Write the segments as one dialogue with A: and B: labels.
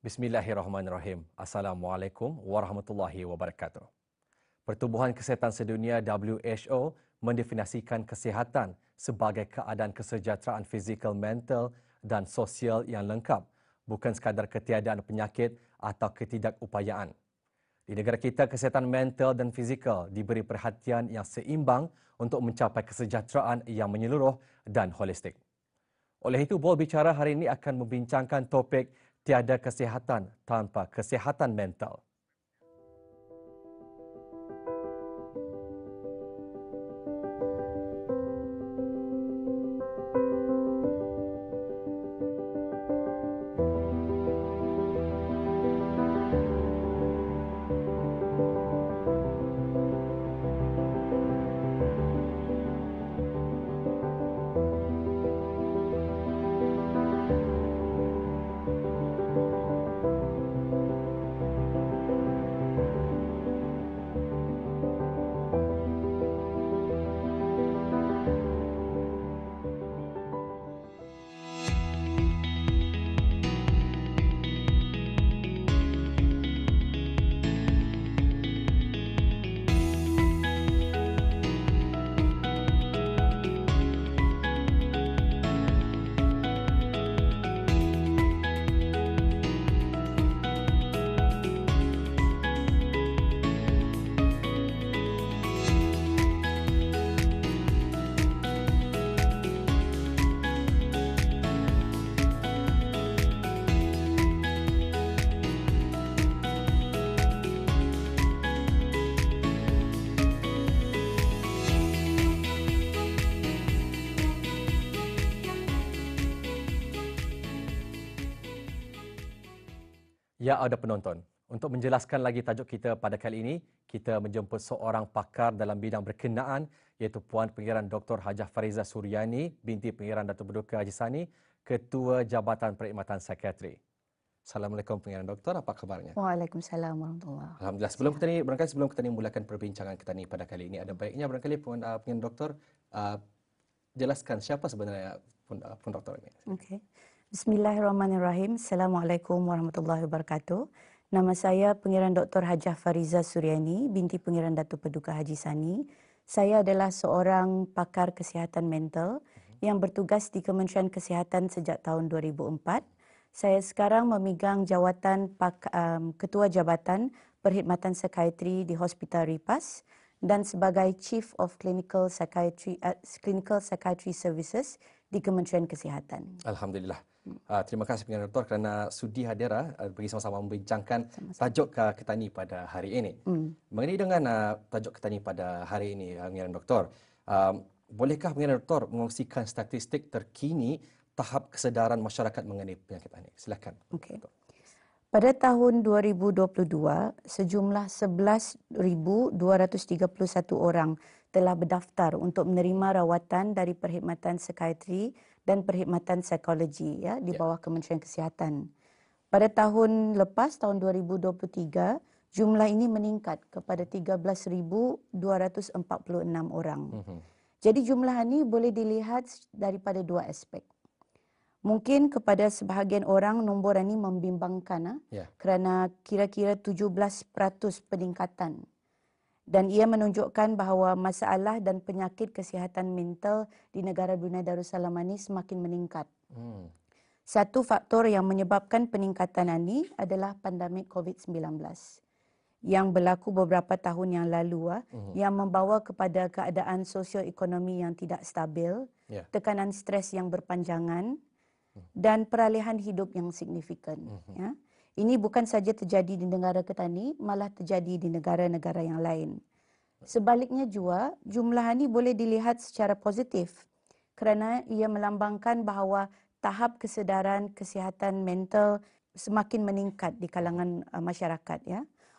A: Bismillahirrahmanirrahim. Assalamualaikum warahmatullahi wabarakatuh. Pertubuhan Kesihatan Sedunia WHO mendefinisikan kesihatan sebagai keadaan kesejahteraan fizikal, mental dan sosial yang lengkap, bukan sekadar ketiadaan penyakit atau ketidakupayaan. Di negara kita, kesihatan mental dan fizikal diberi perhatian yang seimbang untuk mencapai kesejahteraan yang menyeluruh dan holistik. Oleh itu, Bold Bicara hari ini akan membincangkan topik tiada kesihatan tanpa kesihatan mental. Ya, ada penonton. Untuk menjelaskan lagi tajuk kita pada kali ini, kita menjemput seorang pakar dalam bidang berkenaan iaitu Puan Pengiran Dr. Hajah Farizah Suryani, binti Pengiran Datuk Paduka Haji Sani, Ketua Jabatan Perkhidmatan Psikiatri. Assalamualaikum Pengiran Doktor, apa kabarnya?
B: Waalaikumsalam warahmatullahi.
A: Alhamdulillah. Sebelum kita ni mulakan perbincangan kita ni pada kali ini, ada baiknya barangkali Pengiran Doktor jelaskan siapa sebenarnya Puan Doktor ini.
B: Okey. Bismillahirrahmanirrahim. Assalamualaikum warahmatullahi wabarakatuh. Nama saya Pengiran Dr. Hajah Farizah Suryani, binti Pengiran Datuk Paduka Haji Sani. Saya adalah seorang pakar kesihatan mental yang bertugas di Kementerian Kesihatan sejak tahun 2004. Saya sekarang memegang jawatan Ketua Jabatan Perkhidmatan Psikiatri di Hospital Ripas dan sebagai Chief of Clinical Psychiatry Services di Kementerian Kesihatan.
A: Alhamdulillah. Terima kasih Pengiran Doktor kerana sudi hadir bagi sama-sama membincangkan tajuk kita ni pada hari ini. Mengenai dengan tajuk kita ni pada hari ini, Pengiran Doktor, bolehkah Pengiran Doktor mengongsikan statistik terkini tahap kesedaran masyarakat mengenai penyakit ini? Silakan.
B: Okey. Pada tahun 2022, sejumlah 11,231 orang telah berdaftar untuk menerima rawatan dari Perkhidmatan Psikiatri dan Perkhidmatan Psikologi di bawah Kementerian Kesihatan. Pada tahun lepas, tahun 2023, jumlah ini meningkat kepada 13,246 orang. Jadi jumlah ini boleh dilihat daripada dua aspek. Mungkin kepada sebahagian orang nombor ini membimbangkan kerana kira-kira 17% peningkatan. Dan ia menunjukkan bahawa masalah dan penyakit kesihatan mental di negara Brunei Darussalam ini semakin meningkat. Satu faktor yang menyebabkan peningkatan ini adalah pandemik COVID-19 yang berlaku beberapa tahun yang lalu yang membawa kepada keadaan sosioekonomi yang tidak stabil, tekanan stres yang berpanjangan dan peralihan hidup yang signifikan. Ini bukan saja terjadi di negara kita ni, malah terjadi di negara-negara yang lain. Sebaliknya juga, jumlah ini boleh dilihat secara positif kerana ia melambangkan bahawa tahap kesedaran kesihatan mental semakin meningkat di kalangan masyarakat.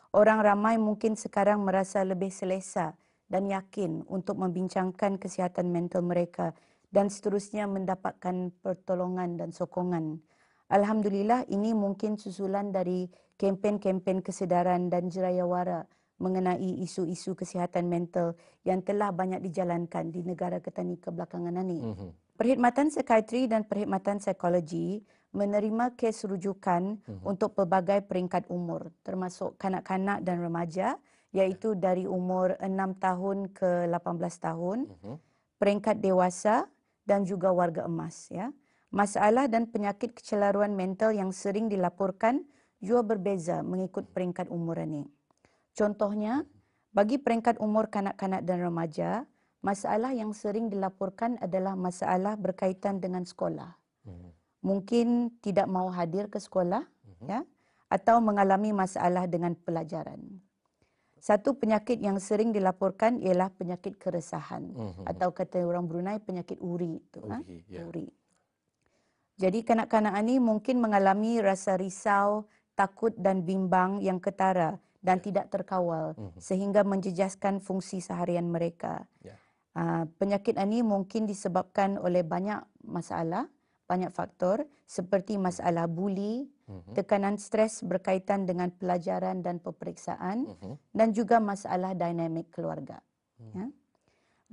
B: Orang ramai mungkin sekarang merasa lebih selesa dan yakin untuk membincangkan kesihatan mental mereka dan seterusnya mendapatkan pertolongan dan sokongan. Alhamdulillah, ini mungkin susulan dari kempen-kempen kesedaran dan jerayawara mengenai isu-isu kesihatan mental yang telah banyak dijalankan di negara kita ni kebelakangan ini. Perkhidmatan psikiatri dan perkhidmatan psikologi menerima kes rujukan untuk pelbagai peringkat umur, termasuk kanak-kanak dan remaja, iaitu dari umur 6 tahun ke 18 tahun, peringkat dewasa dan juga warga emas. Ya. Masalah dan penyakit kecelaruan mental yang sering dilaporkan juga berbeza mengikut peringkat umur ini. Contohnya, bagi peringkat umur kanak-kanak dan remaja, masalah yang sering dilaporkan adalah masalah berkaitan dengan sekolah. Mungkin tidak mau hadir ke sekolah, ya, atau mengalami masalah dengan pelajaran. Satu penyakit yang sering dilaporkan ialah penyakit keresahan atau kata orang Brunei penyakit uri itu, uri. Jadi kanak-kanak ini mungkin mengalami rasa risau, takut dan bimbang yang ketara dan tidak terkawal sehingga menjejaskan fungsi seharian mereka. Penyakit ini mungkin disebabkan oleh banyak masalah, banyak faktor seperti masalah buli, tekanan stres berkaitan dengan pelajaran dan peperiksaan dan juga masalah dinamik keluarga. Ya.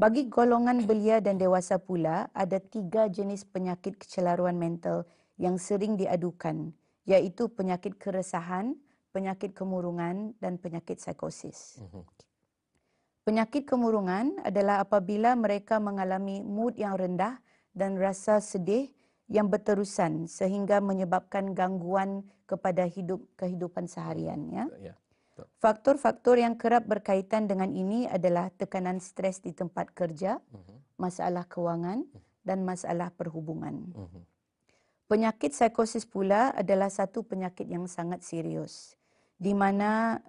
B: Bagi golongan belia dan dewasa pula, ada 3 jenis penyakit kecelaruan mental yang sering diadukan, iaitu penyakit keresahan, penyakit kemurungan dan penyakit psikosis. Penyakit kemurungan adalah apabila mereka mengalami mood yang rendah dan rasa sedih yang berterusan sehingga menyebabkan gangguan kepada kehidupan seharian. Ya. Faktor-faktor yang kerap berkaitan dengan ini adalah tekanan stres di tempat kerja, masalah kewangan dan masalah perhubungan. Penyakit psikosis pula adalah satu penyakit yang sangat serius, di mana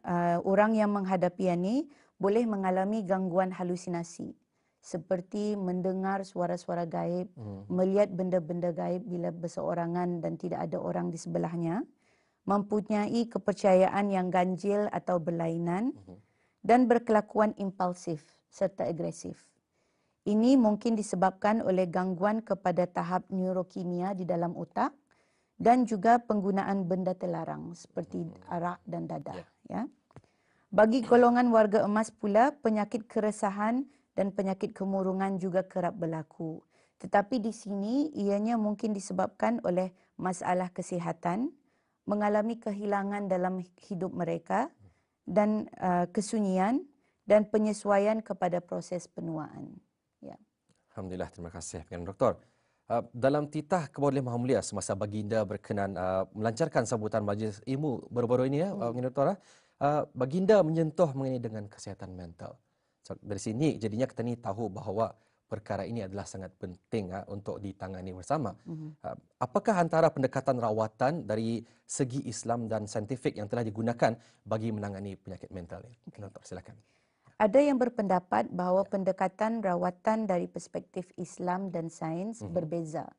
B: orang yang menghadapi ini boleh mengalami gangguan halusinasi seperti mendengar suara-suara gaib, melihat benda-benda gaib bila berseorangan dan tidak ada orang di sebelahnya, mempunyai kepercayaan yang ganjil atau berlainan dan berkelakuan impulsif serta agresif. Ini mungkin disebabkan oleh gangguan kepada tahap neurokimia di dalam otak dan juga penggunaan benda terlarang seperti arak dan dadah. Ya. Bagi golongan warga emas pula, penyakit keresahan dan penyakit kemurungan juga kerap berlaku. Tetapi di sini ianya mungkin disebabkan oleh masalah kesihatan, mengalami kehilangan dalam hidup mereka dan kesunyian dan penyesuaian kepada proses penuaan. Ya.
A: Alhamdulillah, terima kasih Dr. Dalam titah Kemaluan Maha Mulia semasa baginda berkenan melancarkan sambutan majlis ilmu baru-baru ini Dr. Baginda menyentuh mengenai dengan kesihatan mental. So, dari sini jadinya kita ni tahu bahawa perkara ini adalah sangat penting untuk ditangani bersama. Apakah antara pendekatan rawatan dari segi Islam dan saintifik yang telah digunakan bagi menangani penyakit mental ini? Dr. Silakan.
B: Ada yang berpendapat bahawa pendekatan rawatan dari perspektif Islam dan sains berbeza.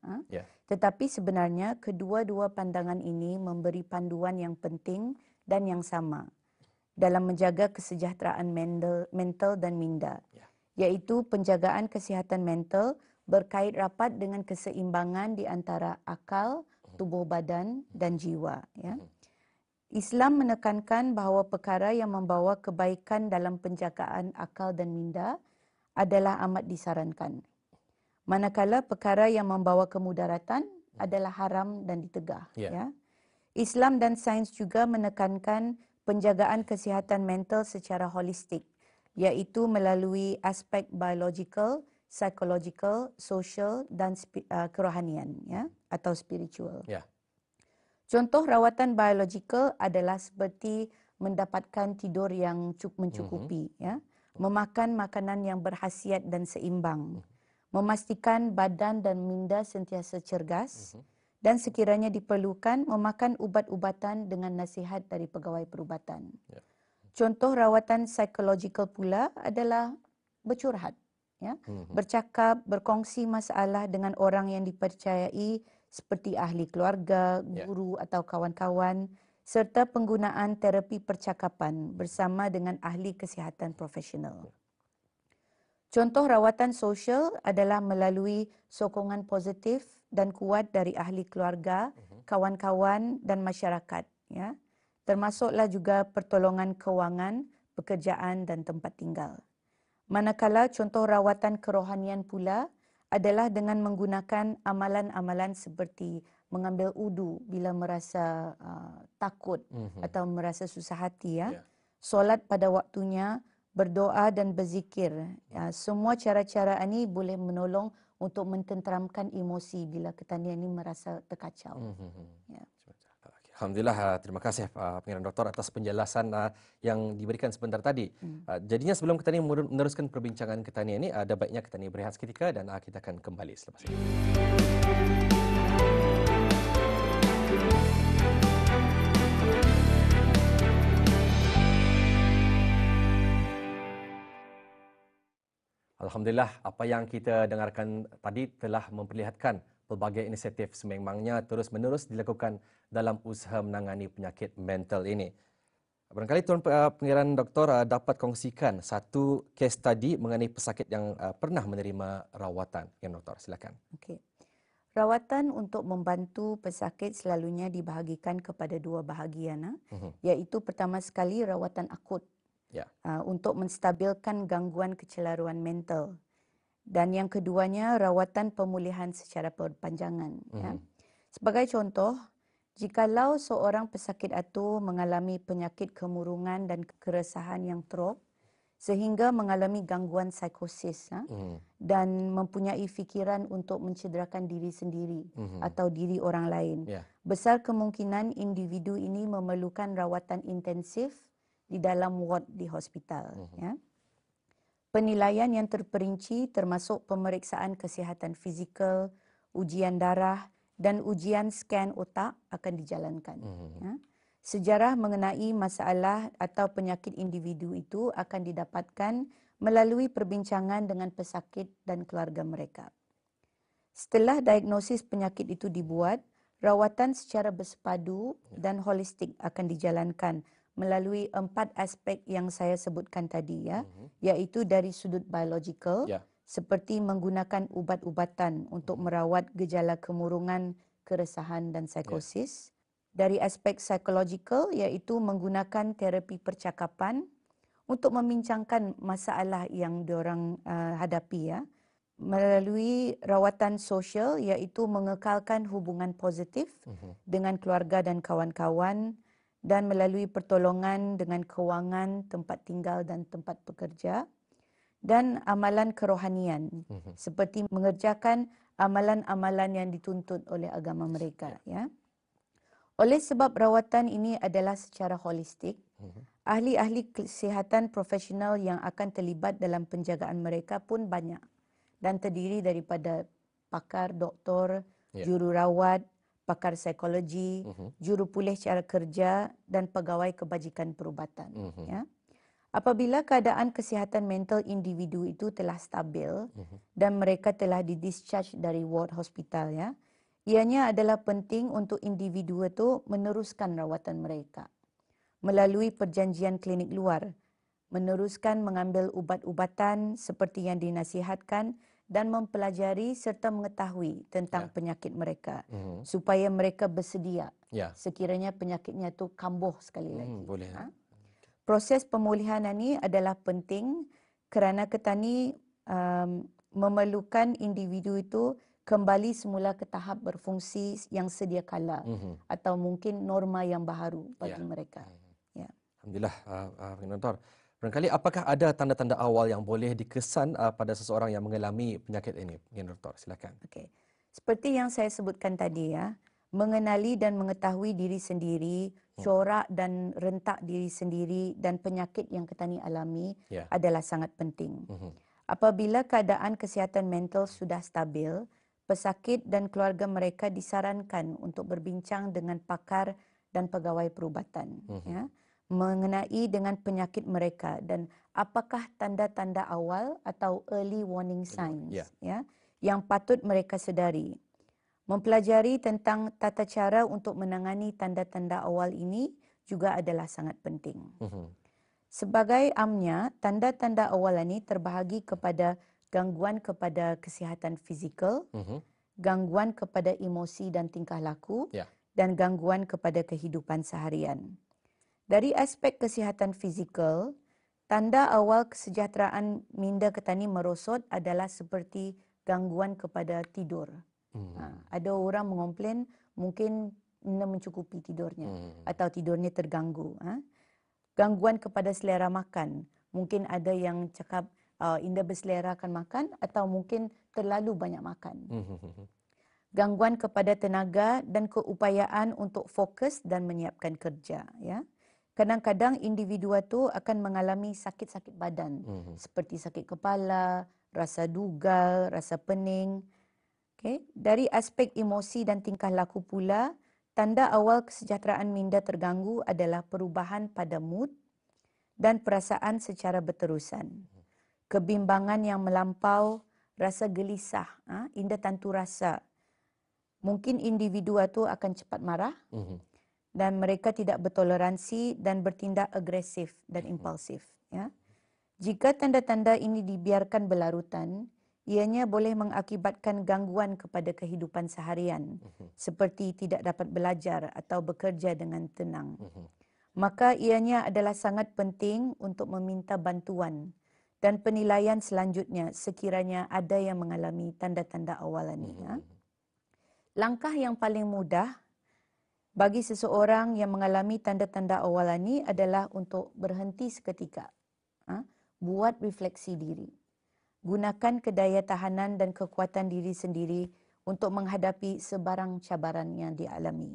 B: Tetapi sebenarnya kedua-dua pandangan ini memberi panduan yang penting dan yang sama dalam menjaga kesejahteraan mental dan minda, iaitu penjagaan kesihatan mental berkait rapat dengan keseimbangan di antara akal, tubuh badan dan jiwa. Ya. Islam menekankan bahawa perkara yang membawa kebaikan dalam penjagaan akal dan minda adalah amat disarankan. Manakala perkara yang membawa kemudaratan adalah haram dan ditegah. Ya. Islam dan sains juga menekankan penjagaan kesihatan mental secara holistik, iaitu melalui aspek biological, psychological, social dan kerohanian, ya, atau spiritual. Contoh rawatan biologikal adalah seperti mendapatkan tidur yang mencukupi, ya, memakan makanan yang berkhasiat dan seimbang, memastikan badan dan minda sentiasa cergas, dan sekiranya diperlukan memakan ubat-ubatan dengan nasihat dari pegawai perubatan. Contoh rawatan psikologikal pula adalah bercurhat, ya, bercakap, berkongsi masalah dengan orang yang dipercayai seperti ahli keluarga, guru atau kawan-kawan, serta penggunaan terapi percakapan bersama dengan ahli kesihatan profesional. Contoh rawatan sosial adalah melalui sokongan positif dan kuat dari ahli keluarga, kawan-kawan dan masyarakat, ya. Termasuklah juga pertolongan kewangan, pekerjaan dan tempat tinggal. Manakala contoh rawatan kerohanian pula adalah dengan menggunakan amalan-amalan seperti mengambil wudu bila merasa takut atau merasa susah hati, ya. Solat pada waktunya, berdoa dan berzikir. Semua cara-cara ini boleh menolong untuk mententeramkan emosi bila ketanian ini merasa terkacau. Ya.
A: Alhamdulillah, terima kasih Pengarah Doktor atas penjelasan yang diberikan sebentar tadi. Jadinya sebelum kita meneruskan perbincangan ketanian ini, ada baiknya kita berehat seketika dan kita akan kembali selepas ini. Alhamdulillah, apa yang kita dengarkan tadi telah memperlihatkan pelbagai inisiatif sememangnya terus-menerus dilakukan dalam usaha menangani penyakit mental ini. Barangkali Tuan Pengarah Doktor dapat kongsikan satu kes study mengenai pesakit yang pernah menerima rawatan. Ya, Doktor, silakan.
B: Okey. Rawatan untuk membantu pesakit selalunya dibahagikan kepada dua bahagian, iaitu pertama sekali rawatan akut untuk menstabilkan gangguan kecelaruan mental. Dan yang keduanya, rawatan pemulihan secara berpanjangan. Ya. Sebagai contoh, jikalau seorang pesakit itu mengalami penyakit kemurungan dan keresahan yang teruk, sehingga mengalami gangguan psikosis dan mempunyai fikiran untuk mencederakan diri sendiri atau diri orang lain, besar kemungkinan individu ini memerlukan rawatan intensif di dalam ward di hospital. Ya. Penilaian yang terperinci termasuk pemeriksaan kesihatan fizikal, ujian darah dan ujian skan otak akan dijalankan. Ya. Sejarah mengenai masalah atau penyakit individu itu akan didapatkan melalui perbincangan dengan pesakit dan keluarga mereka. Setelah diagnosis penyakit itu dibuat, rawatan secara bersepadu dan holistik akan dijalankan melalui 4 aspek yang saya sebutkan tadi, ya, iaitu dari sudut biologikal, seperti menggunakan ubat-ubatan untuk merawat gejala kemurungan, keresahan dan psikosis. Dari aspek psikologikal, iaitu menggunakan terapi percakapan untuk membincangkan masalah yang diorang hadapi, ya. Melalui rawatan sosial, iaitu mengekalkan hubungan positif dengan keluarga dan kawan-kawan, dan melalui pertolongan dengan kewangan, tempat tinggal dan tempat bekerja, dan amalan kerohanian seperti mengerjakan amalan-amalan yang dituntut oleh agama mereka. Ya. Oleh sebab rawatan ini adalah secara holistik, ahli-ahli kesihatan profesional yang akan terlibat dalam penjagaan mereka pun banyak dan terdiri daripada pakar, doktor, jururawat, pakar psikologi, juru pulih cara kerja dan pegawai kebajikan perubatan. Ya. Apabila keadaan kesihatan mental individu itu telah stabil dan mereka telah didischarge dari ward hospital, ya, ianya adalah penting untuk individu itu meneruskan rawatan mereka melalui perjanjian klinik luar, meneruskan mengambil ubat-ubatan seperti yang dinasihatkan dan mempelajari serta mengetahui tentang penyakit mereka supaya mereka bersedia sekiranya penyakitnya itu kambuh sekali lagi.
A: Boleh.
B: Proses pemulihan ini adalah penting kerana ketani memerlukan individu itu kembali semula ke tahap berfungsi yang sedia kala atau mungkin norma yang baharu bagi mereka. Ya.
A: Alhamdulillah, Doktor. Barangkali apakah ada tanda-tanda awal yang boleh dikesan pada seseorang yang mengalami penyakit ini? Doktor, silakan.
B: Okey. Seperti yang saya sebutkan tadi, ya, mengenali dan mengetahui diri sendiri, corak dan rentak diri sendiri dan penyakit yang ketani alami adalah sangat penting. Apabila keadaan kesihatan mental sudah stabil, pesakit dan keluarga mereka disarankan untuk berbincang dengan pakar dan pegawai perubatan, ya, mengenai dengan penyakit mereka dan apakah tanda-tanda awal atau early warning signs, ya, yang patut mereka sedari. Mempelajari tentang tata cara untuk menangani tanda-tanda awal ini juga adalah sangat penting. Sebagai amnya, tanda-tanda awal ini terbahagi kepada gangguan kepada kesihatan fizikal, gangguan kepada emosi dan tingkah laku, dan gangguan kepada kehidupan seharian. Dari aspek kesihatan fizikal, tanda awal kesejahteraan minda ketani merosot adalah seperti gangguan kepada tidur. Ada orang mengomplain mungkin tidak mencukupi tidurnya atau tidurnya terganggu. Gangguan kepada selera makan. Mungkin ada yang cakap indah berselera akan makan atau mungkin terlalu banyak makan. Gangguan kepada tenaga dan keupayaan untuk fokus dan menyiapkan kerja. Ya. Kadang-kadang individu itu akan mengalami sakit-sakit badan seperti sakit kepala, rasa dugal, rasa pening. Okay. Dari aspek emosi dan tingkah laku pula, tanda awal kesejahteraan minda terganggu adalah perubahan pada mood dan perasaan secara berterusan. Kebimbangan yang melampau, rasa gelisah, indah tantu rasa. Mungkin individu itu akan cepat marah dan mereka tidak bertoleransi dan bertindak agresif dan impulsif. Ya. Jika tanda-tanda ini dibiarkan berlarutan, ianya boleh mengakibatkan gangguan kepada kehidupan seharian, seperti tidak dapat belajar atau bekerja dengan tenang. Maka ianya adalah sangat penting untuk meminta bantuan dan penilaian selanjutnya sekiranya ada yang mengalami tanda-tanda awalan ini. Ya. Langkah yang paling mudah bagi seseorang yang mengalami tanda-tanda awalan ini adalah untuk berhenti seketika. Buat refleksi diri. Gunakan kedaya tahanan dan kekuatan diri sendiri untuk menghadapi sebarang cabaran yang dialami.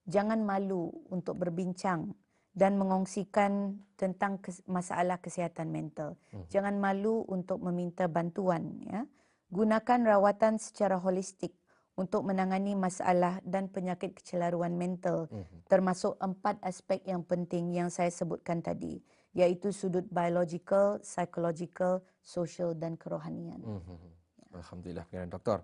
B: Jangan malu untuk berbincang dan mengongsikan tentang masalah kesihatan mental. Jangan malu untuk meminta bantuan. Ya. Gunakan rawatan secara holistik untuk menangani masalah dan penyakit kecelaruan mental, termasuk 4 aspek yang penting yang saya sebutkan tadi, iaitu sudut biological, psychological, social dan kerohanian.
A: Alhamdulillah, pengenalan Doktor.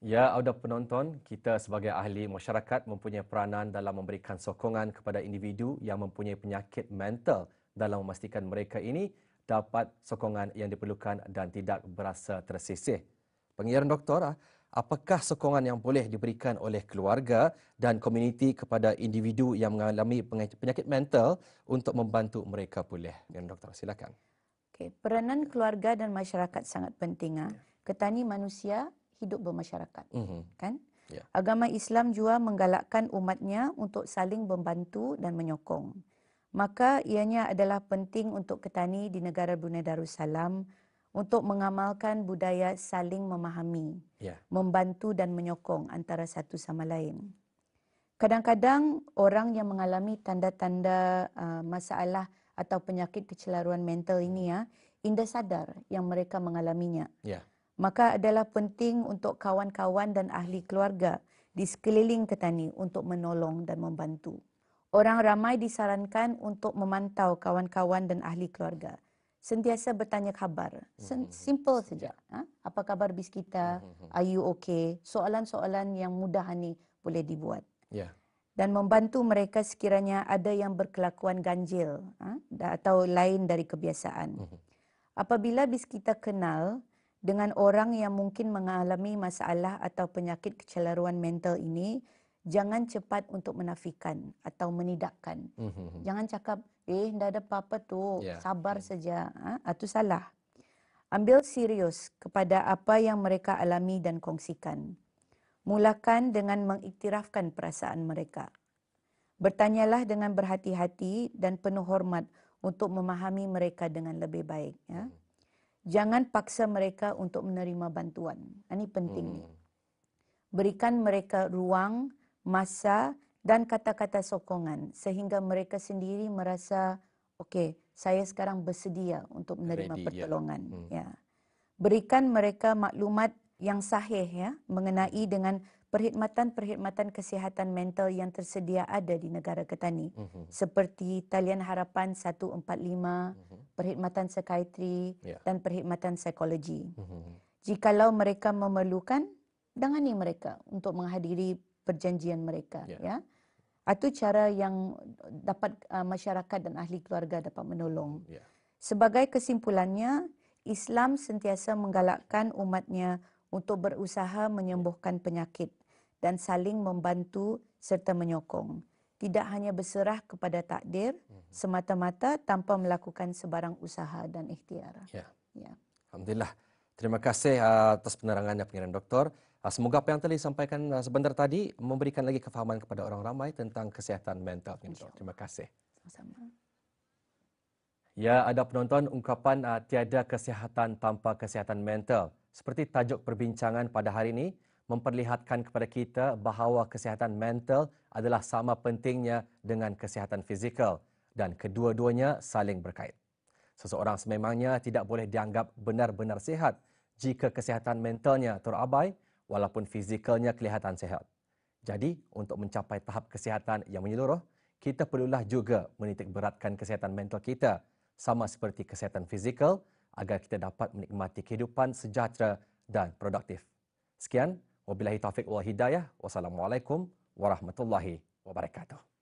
A: Ya, auda penonton, kita sebagai ahli masyarakat mempunyai peranan dalam memberikan sokongan kepada individu yang mempunyai penyakit mental dalam memastikan mereka ini dapat sokongan yang diperlukan dan tidak berasa tersisih. Pengiran Doktor, apakah sokongan yang boleh diberikan oleh keluarga dan komuniti kepada individu yang mengalami penyakit mental untuk membantu mereka pulih? Doktor, silakan.
B: Okay. Peranan keluarga dan masyarakat sangat penting. Ketani manusia hidup bermasyarakat. Kan? Agama Islam juga menggalakkan umatnya untuk saling membantu dan menyokong. Maka ianya adalah penting untuk ketani di negara Brunei Darussalam untuk mengamalkan budaya saling memahami, membantu dan menyokong antara satu sama lain. Kadang-kadang orang yang mengalami tanda-tanda masalah atau penyakit kecelaruan mental ini indah sadar yang mereka mengalaminya. Maka adalah penting untuk kawan-kawan dan ahli keluarga di sekeliling ketani untuk menolong dan membantu. Orang ramai disarankan untuk memantau kawan-kawan dan ahli keluarga. Sentiasa bertanya khabar. Simple saja. Apa khabar bis kita? Are you okay? Soalan-soalan yang mudah ni boleh dibuat. Dan membantu mereka sekiranya ada yang berkelakuan ganjil atau lain dari kebiasaan. Apabila bis kita kenal dengan orang yang mungkin mengalami masalah atau penyakit kecelaruan mental ini, jangan cepat untuk menafikan atau menidakkan. Jangan cakap, tidak ada apa-apa tu, sabar saja. Itu salah. Ambil serius kepada apa yang mereka alami dan kongsikan. Mulakan dengan mengiktirafkan perasaan mereka. Bertanyalah dengan berhati-hati dan penuh hormat untuk memahami mereka dengan lebih baik. Ya. Jangan paksa mereka untuk menerima bantuan. Ini penting. Berikan mereka ruang, masa dan kata-kata sokongan sehingga mereka sendiri merasa, okey, saya sekarang bersedia untuk menerima pertolongan. Ya. Berikan mereka maklumat yang sahih mengenai dengan perkhidmatan-perkhidmatan kesihatan mental yang tersedia ada di negara ketani. Seperti Talian Harapan 145, perkhidmatan psikiatri dan perkhidmatan psikologi. Jikalau mereka memerlukan, dangani mereka untuk menghadiri perjanjian mereka. Itu cara yang dapat masyarakat dan ahli keluarga dapat menolong. Sebagai kesimpulannya, Islam sentiasa menggalakkan umatnya untuk berusaha menyembuhkan penyakit dan saling membantu serta menyokong. Tidak hanya berserah kepada takdir semata-mata tanpa melakukan sebarang usaha dan ikhtiar.
A: Alhamdulillah. Terima kasih atas penerangannya pengeran doktor. Semoga apa yang telah disampaikan sebentar tadi memberikan lagi kefahaman kepada orang ramai tentang kesihatan mental. Terima kasih.
B: Sama-sama.
A: Ya, ada penonton ungkapan tiada kesihatan tanpa kesihatan mental. Seperti tajuk perbincangan pada hari ini, memperlihatkan kepada kita bahawa kesihatan mental adalah sama pentingnya dengan kesihatan fizikal dan kedua-duanya saling berkait. Seseorang sememangnya tidak boleh dianggap benar-benar sihat jika kesihatan mentalnya terabai walaupun fizikalnya kelihatan sihat. Jadi, untuk mencapai tahap kesihatan yang menyeluruh, kita perlulah juga menitik beratkan kesihatan mental kita sama seperti kesihatan fizikal agar kita dapat menikmati kehidupan sejahtera dan produktif. Sekian, wabillahi taufiq wal hidayah. Wassalamualaikum warahmatullahi wabarakatuh.